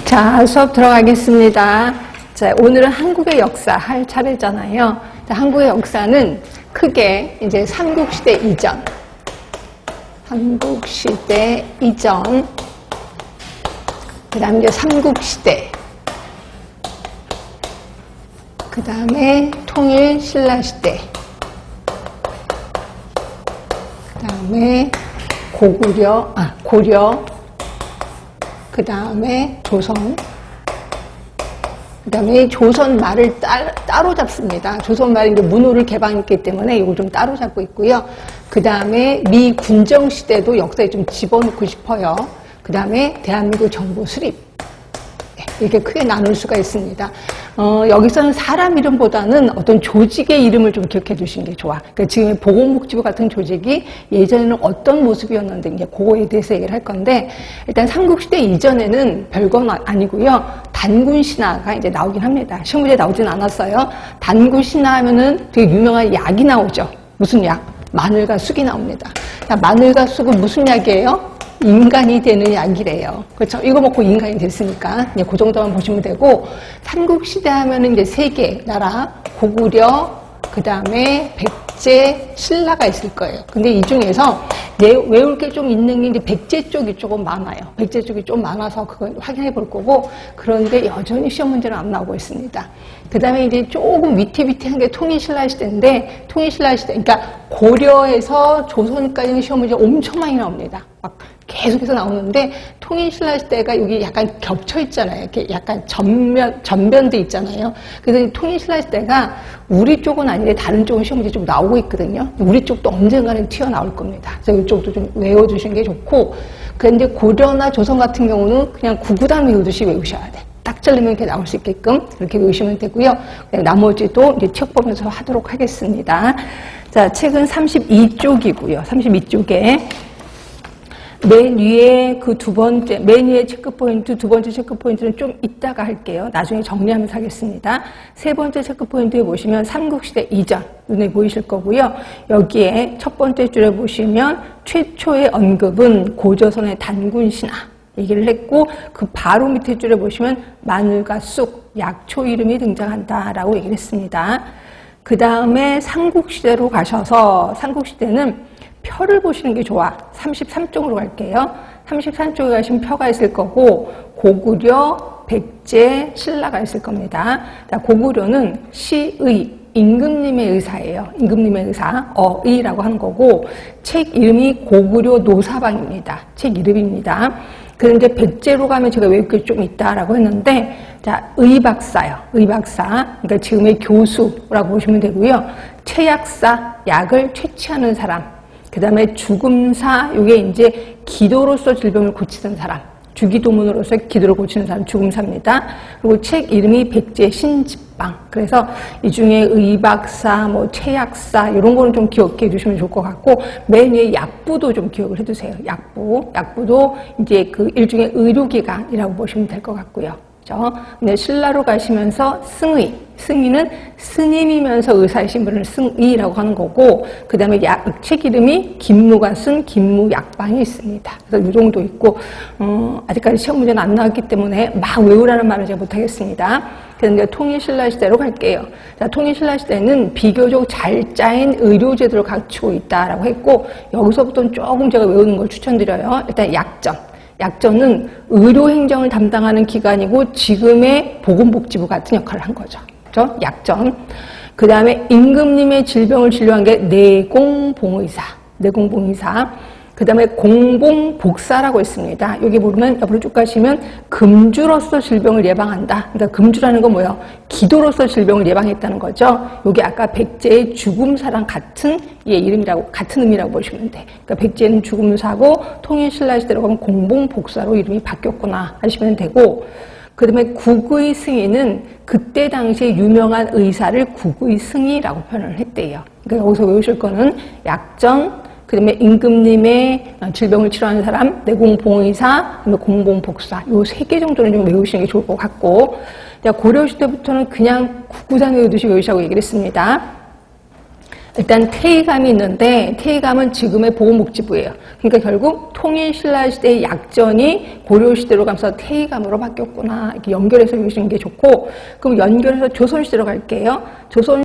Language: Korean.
자, 수업 들어가겠습니다. 자, 오늘은 한국의 역사 할 차례잖아요. 자, 한국의 역사는 크게 이제 삼국시대 이전, 삼국시대 이전, 그 다음에 이제 삼국시대, 그 다음에 통일신라시대, 그 다음에 고려, 그 다음에 조선, 그 다음에 조선 말을 따로 잡습니다. 조선 말이 이제 문호를 개방했기 때문에 이걸 좀 따로 잡고 있고요. 그 다음에 미 군정시대도 역사에 좀 집어넣고 싶어요. 그 다음에 대한민국 정부 수립. 이렇게 크게 나눌 수가 있습니다. 여기서는 사람 이름보다는 어떤 조직의 이름을 좀 기억해 두시는 게 좋아. 그러니까 지금 보건복지부 같은 조직이 예전에는 어떤 모습이었는데 이제 그거에 대해서 얘기를 할 건데, 일단 삼국시대 이전에는 별건 아니고요. 단군신화가 이제 나오긴 합니다. 시험 문제 나오진 않았어요. 단군신화 하면은 되게 유명한 약이 나오죠. 무슨 약? 마늘과 쑥이 나옵니다. 자, 마늘과 쑥은 무슨 약이에요? 인간이 되는 약이래요. 그렇죠? 이거 먹고 인간이 됐으니까 이제 그 정도만 보시면 되고, 삼국시대 하면은 이제 세 개 나라, 고구려, 그 다음에 백제, 신라가 있을 거예요. 근데 이 중에서 외울 게 좀 있는 게 이제 백제 쪽이 조금 많아요. 백제 쪽이 좀 많아서 그걸 확인해 볼 거고, 그런데 여전히 시험 문제는 안 나오고 있습니다. 그 다음에 이제 조금 위태위태한 게 통일신라시대인데, 통일신라시대, 그러니까 고려에서 조선까지는 시험 문제 엄청 많이 나옵니다. 막 계속해서 나오는데, 통일신라시대가 여기 약간 겹쳐 있잖아요. 이렇게 약간 전변돼 있잖아요. 그래서 통일신라시대가 우리 쪽은 아닌데 다른 쪽은 시험 문제 좀 나오고 있거든요. 우리 쪽도 언젠가는 튀어나올 겁니다. 그래서 이쪽도 좀 외워주시는 게 좋고, 그런데 고려나 조선 같은 경우는 그냥 구구단 외우듯이 외우셔야 돼. 딱 잘리면 이렇게 나올 수 있게끔 그렇게 외우시면 되고요. 나머지도 이제 책 보면서 하도록 하겠습니다. 자, 책은 32쪽이고요. 32쪽에 맨 위에 그 맨 위에 체크포인트, 두 번째 체크포인트는 좀 이따가 할게요. 나중에 정리하면서 하겠습니다. 세 번째 체크포인트에 보시면 삼국시대 이전, 눈에 보이실 거고요. 여기에 첫 번째 줄에 보시면 최초의 언급은 고조선의 단군신화 얘기를 했고, 그 바로 밑에 줄에 보시면 마늘과 쑥, 약초 이름이 등장한다라고 얘기를 했습니다. 그 다음에 삼국시대로 가셔서, 삼국시대는 표를 보시는 게 좋아. 33쪽으로 갈게요. 33쪽에 가시면 표가 있을 거고, 고구려, 백제, 신라가 있을 겁니다. 자, 고구려는 시의, 임금님의 의사예요. 임금님의 의사, 어의라고 하는 거고, 책 이름이 고구려 노사방입니다. 책 이름입니다. 그런데 백제로 가면 제가 외울 게 좀 있다라고 했는데, 자, 의박사요. 의박사. 그러니까 지금의 교수라고 보시면 되고요. 최약사, 약을 채취하는 사람. 그 다음에 죽음사, 요게 이제 기도로서 질병을 고치는 사람. 주기도문으로서 기도를 고치는 사람, 죽음사입니다. 그리고 책 이름이 백제 신집방. 그래서 이 중에 의박사, 뭐 최약사, 이런 거는 좀 기억해 주시면 좋을 것 같고, 맨 위에 약부도 좀 기억을 해 두세요. 약부도 이제 그 일종의 의료기관이라고 보시면 될 것 같고요. 그렇죠? 근데 신라로 가시면서 승의는 스님이면서 의사이신 분을 승의라고 하는 거고, 그 다음에 책 이름이 김무가 쓴 김무약방이 있습니다. 그래서 이 정도 있고, 아직까지 시험 문제는 안 나왔기 때문에 막 외우라는 말을 제가 못하겠습니다. 그래서 이제 통일신라시대로 갈게요. 자, 통일신라시대는 비교적 잘 짜인 의료제도를 갖추고 있다라고 했고, 여기서부터는 조금 제가 외우는 걸 추천드려요. 일단 약전은 의료행정을 담당하는 기관이고 지금의 보건복지부 같은 역할을 한 거죠. 그렇죠? 약전. 그 다음에 임금님의 질병을 진료한 게 내공봉의사. 그 다음에 공봉복사라고 있습니다. 여기 보면 옆으로 쭉 가시면 금주로서 질병을 예방한다. 그러니까 금주라는 건 뭐예요? 기도로서 질병을 예방했다는 거죠. 여기 아까 백제의 죽음사랑 같은 같은 의미라고 보시면 돼. 그러니까 백제는 죽음사고 통일신라시대로 가면 공봉복사로 이름이 바뀌었구나 하시면 되고, 그 다음에 국의 승의는 그때 당시에 유명한 의사를 국의 승의라고 표현을 했대요. 그러니까 여기서 외우실 거는 약전, 그 다음에 임금님의 질병을 치료하는 사람, 내공봉의사, 그다음에 공봉복사, 요 3개 정도는 좀 외우시는 게 좋을 것 같고, 고려시대부터는 그냥 국구산 외우듯이 외우시라고 얘기를 했습니다. 일단 태의감이 있는데 태의감은 지금의 보건복지부예요. 그러니까 결국 통일신라시대의 약전이 고려시대로 가면서 태의감으로 바뀌었구나. 이렇게 연결해서 보시는 게 좋고, 그럼 연결해서 조선시대로 갈게요. 조선